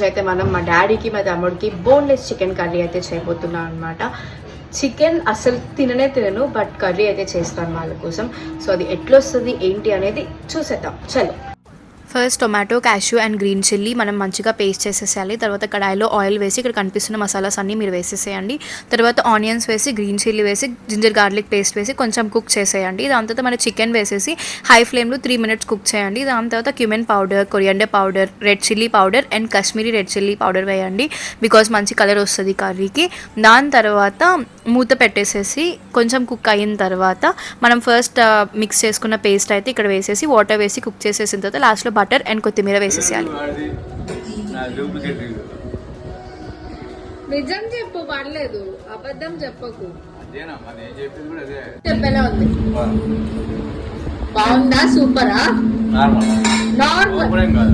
అయితే మనం మా డాడీకి మా తమ్ముడికి బోన్లెస్ చికెన్ కర్రీ అయితే చేయబోతున్నాం అనమాట. చికెన్ అసలు తినను, బట్ కర్రీ అయితే చేస్తాను వాళ్ళ కోసం. సో అది ఎట్లా వస్తుంది ఏంటి అనేది చూసేద్దాం. చలో. First tomato, cashew and green chilli మనం మంచిగా పేస్ట్ చేసేసేయాలి. తర్వాత కడాయిలో ఆయిల్ వేసి ఇక్కడ కనిపిస్తున్న మసాలాస్ అన్నీ మీరు వేసేసేయండి. తర్వాత ఆనియన్స్ వేసి, గ్రీన్ చిల్లీ వేసి, జింజర్ గార్లిక్ పేస్ట్ వేసి కొంచెం కుక్ చేసేయండి. దాని తర్వాత మన చికెన్ వేసేసి హై ఫ్లేమ్లో 3 minutes కుక్ చేయండి. దాని తర్వాత cumene powder, coriander powder, red chilli powder and Kashmiri red chilli powder వేయండి. బికాజ్ మంచి కలర్ వస్తుంది కర్రీకి. దాని తర్వాత మూత పెట్టేసేసి కొంచెం కుక్ అయిన తర్వాత మనం ఫస్ట్ మిక్స్ చేసుకున్న పేస్ట్ అయితే ఇక్కడ వేసేసి వాటర్ వేసి కుక్ చేసేసిన తర్వాత లాస్ట్లో బటర్ అండ్ కొత్తిమీర వేసేసేయాలి. నిజం చెప్పు, పర్లేదు, అబద్ధం చెప్పకు. చెప్పేలా ఉంది, బాగుందా? సూపరా? నార్మల్